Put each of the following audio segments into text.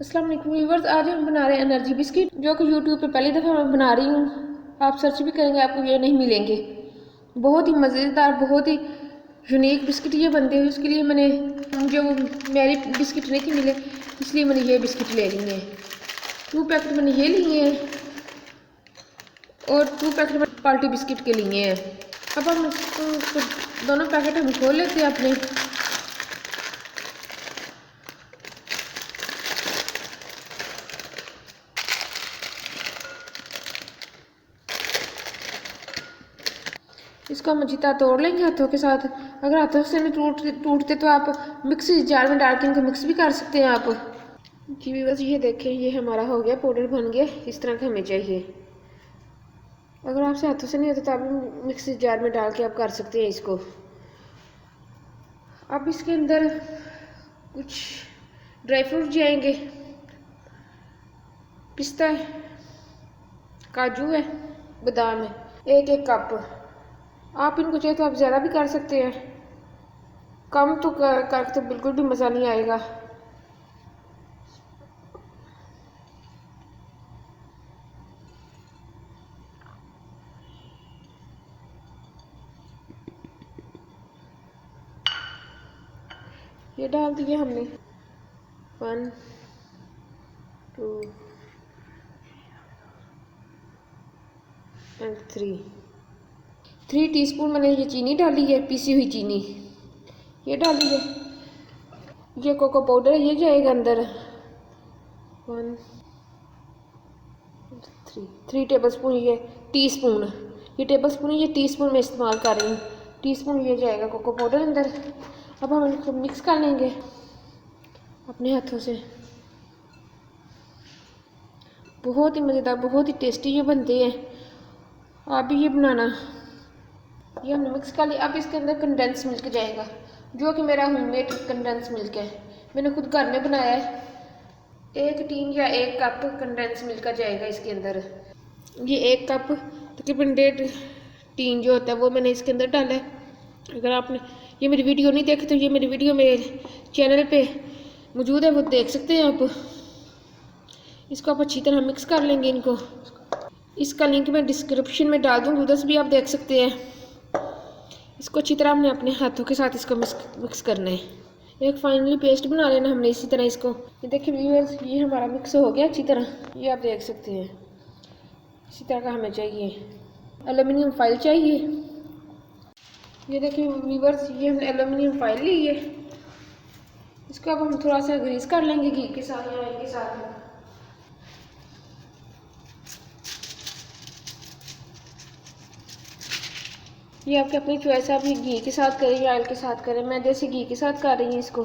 अस्सलाम वालेकुम व्यूअर्स, आज हम बना रहे हैं एनर्जी बिस्किट, जो कि यूट्यूब पे पहली दफ़ा मैं बना रही हूँ। आप सर्च भी करेंगे आपको ये नहीं मिलेंगे। बहुत ही मज़ेदार, बहुत ही यूनिक बिस्किट ये बनते हैं। उसके लिए मैंने जो मेरी बिस्किट नहीं थी मिले, इसलिए मैंने ये बिस्किट ले लिए हैं। 2 पैकेट मैंने ये लिए हैं और 2 पैकेट मैंने पार्टी बिस्किट के लिए हैं। अब हम दोनों पैकेट हम खोल लेते हैं अपने। इसको हम जितना तोड़ लेंगे हाथों के साथ। अगर हाथों से नहीं टूटते तो आप मिक्सी जार में डाल के इनको मिक्स भी कर सकते हैं आप जी। बस ये देखें, ये हमारा हो गया, पाउडर बन गया। इस तरह का हमें चाहिए। अगर आपसे हाथों से नहीं होता तो आप मिक्सी जार में डाल के आप कर सकते हैं इसको। अब इसके अंदर कुछ ड्राई फ्रूट जाएंगे। पिस्ता है, काजू है, बादाम है, एक एक कप। आप इनको चाहे तो आप ज़्यादा भी कर सकते हैं, कम तो कर तो बिल्कुल भी मज़ा नहीं आएगा। ये डाल दिया हमने 1 2 एंड 3 टीस्पून मैंने ये चीनी डाली है, पीसी हुई चीनी ये डाली है। ये कोको पाउडर है, ये जाएगा अंदर 1 3 टेबल स्पून। ये टीस्पून, ये टेबल स्पून, ये टीस्पून में इस्तेमाल कर रही हूँ। टीस्पून ये जाएगा कोको पाउडर अंदर। अब हम इनको मिक्स कर लेंगे अपने हाथों से। बहुत ही मज़ेदार, बहुत ही टेस्टी ये बनते हैं। आप भी ये बनाना। ये हमने मिक्स कर लिया। अब इसके अंदर कंडेंस मिल्क जाएगा, जो कि मेरा होममेड कंडेंस मिल्क है, मैंने खुद घर में बनाया है। 1 टीन या 1 कप कंडेंस मिल्क का जाएगा इसके अंदर। ये 1 कप तकरीबन 1.5 टीन जो होता है वो मैंने इसके अंदर डाला है। अगर आपने ये मेरी वीडियो नहीं देखी तो ये मेरी वीडियो मेरे चैनल पे मौजूद है, वो देख सकते हैं आप। इसको आप अच्छी तरह मिक्स कर लेंगे इनको। इसका लिंक मैं डिस्क्रिप्शन में डाल दूँगी, उधर से भी आप देख सकते हैं। इसको अच्छी तरह हमने अपने हाथों के साथ इसको मिक्स करना है। एक फाइनली पेस्ट बना लेना हमने इसी तरह इसको। ये देखिए व्यूअर्स, ये हमारा मिक्स हो गया अच्छी तरह, ये आप देख सकते हैं। इसी तरह का हमें चाहिए। एल्युमिनियम फॉइल चाहिए। ये देखिए व्यूअर्स, ये हमने एल्युमिनियम फॉइल ली है। इसको अब हम थोड़ा सा ग्रीस कर लेंगे घी के साथ या ऑयल के साथ। ये आपकी अपनी चॉइस है, आप ये घी के साथ करें या ऑयल के साथ करें। मैं जैसे घी के साथ कर रही हूँ इसको।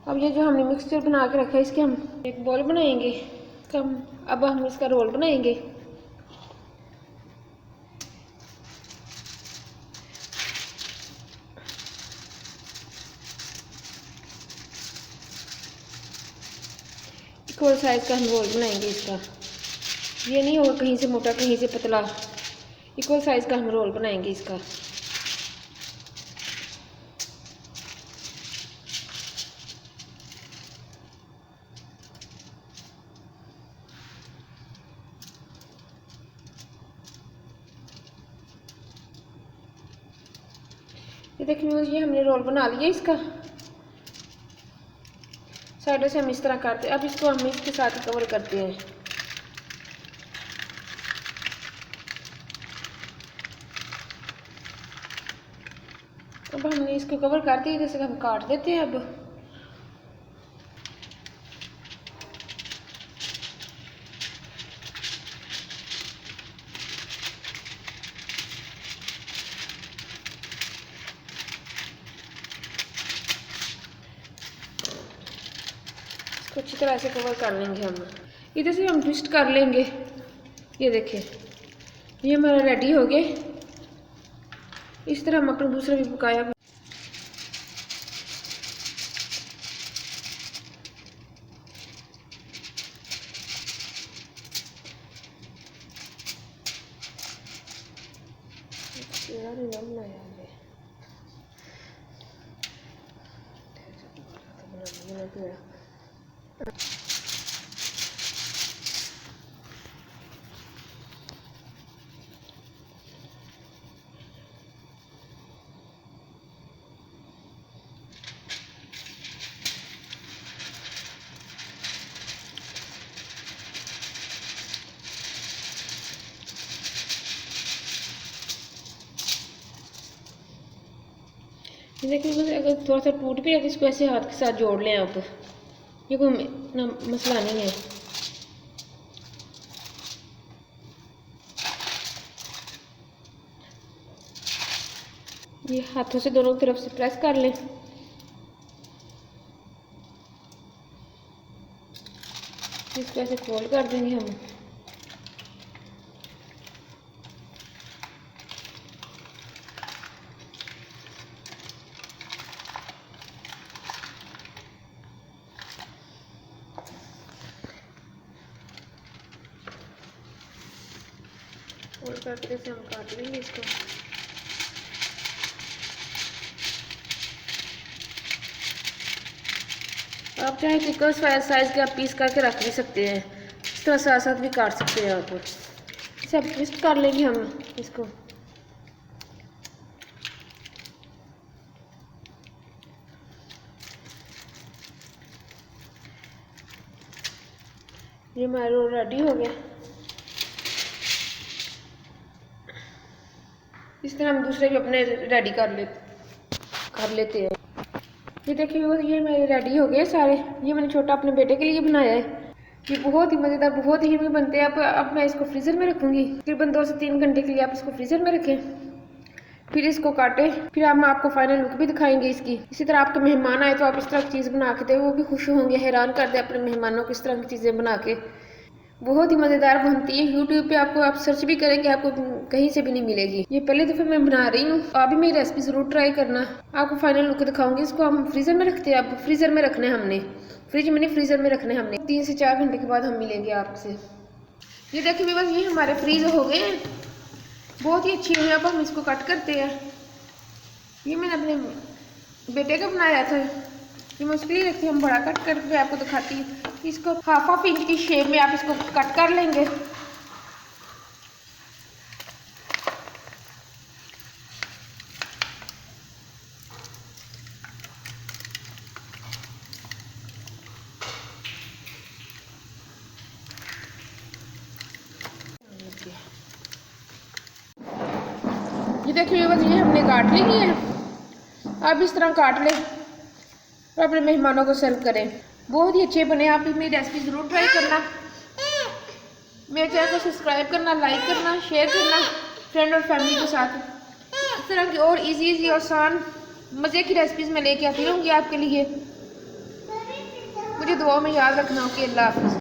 अब ये जो हमने मिक्सचर बना के रखा है, इसके हम एक बॉल बनाएंगे। अब हम इसका रोल बनाएंगे। इक्वल साइज का हम रोल बनाएंगे इसका। ये नहीं होगा कहीं से मोटा कहीं से पतला, इक्वल साइज का हम रोल बनाएंगे इसका। ये देखिए ये हमने रोल बना लिया इसका। साइडों से हम इस तरह करते हैं। अब इसको हम इसके साथ कवर करते हैं। अब हमने इसको कवर कर दिया, जैसे हम काट देते हैं। अब इसको अच्छी तरह से कवर कर लेंगे हम। इधर से हम ट्विस्ट कर लेंगे। ये देखिए, ये हमारा रेडी हो गया। इस तरह हम अपने दूसरे भी पकाया। देखिए बस अगर थोड़ा सा टूट भी है तो इसको ऐसे हाथ के साथ जोड़ लें आप, ये कोई इतना मसला नहीं है। ये हाथों से दोनों तरफ से प्रेस कर लें। इसको ऐसे फोल्ड कर देंगे हम। फोल्ड करके से हम काट लेंगे इसको। आप चाहे कि साइज के आप पीस करके रख भी सकते हैं, इस तरह साथ साथ भी काट सकते हैं आप। इसे अब ट्विस्ट कर लेंगे हम इसको। ये हमारा रोल रेडी हो गया। इस तरह हम दूसरे भी अपने रेडी कर लेते हैं। ये देखिए ये मेरे रेडी हो गए सारे। ये मैंने छोटा अपने बेटे के लिए बनाया है। ये बहुत ही मज़ेदार, बहुत ही यम्मी बनते हैं। अब मैं इसको फ्रीज़र में रखूँगी, तकरीबन 2 से 3 घंटे के लिए आप इसको फ्रीज़र में रखें, फिर इसको काटें, फिर हम आपको फाइनल लुक भी दिखाएंगे इसकी। इसी तरह आपके मेहमान आए तो आप इस तरह की चीज़ बना के दें, वो भी खुश होंगे, हैरान कर दें अपने मेहमानों को इस तरह की चीज़ें बना के। बहुत ही मज़ेदार बनती है। यूट्यूब पे आपको आप सर्च भी करेंगे, आपको कहीं से भी नहीं मिलेगी। ये पहले दफ़े मैं बना रही हूँ, आप भी मेरी रेसिपी ज़रूर ट्राई करना। आपको फाइनल लुक दिखाऊंगी। इसको हम फ्रीज़र में रखते हैं। अब फ्रीज़र में रखने हमने, फ्रिज में नहीं फ्रीज़र में रखने हमने। 3 से 4 घंटे के बाद हम मिलेंगे आपसे। ये देखिए बस ये हमारे फ्रीज हो गए हैं, बहुत ही अच्छी हुई। अब हम इसको कट करते हैं। ये मैंने अपने बेटे का बनाया था, ये मैं उसके लिए रखती हूँ। हम बड़ा कट करके आपको दिखाती हूँ। इसको हाफ इंच की शेप में आप इसको कट कर लेंगे। ये देखिए बस ये हमने काट ली है। आप इस तरह काट लें और अपने मेहमानों को सर्व करें। बहुत ही अच्छे बने। आप मेरी रेसिपी ज़रूर ट्राई करना। मेरे चैनल को सब्सक्राइब करना, लाइक करना, शेयर करना फ्रेंड और फैमिली के साथ। इस तरह की और इजी आसान मज़े की रेसिपीज़ मैं लेके आती रहूँगी आपके लिए। मुझे दुआ में याद रखना। ओके, अल्लाह हाफ़िज़।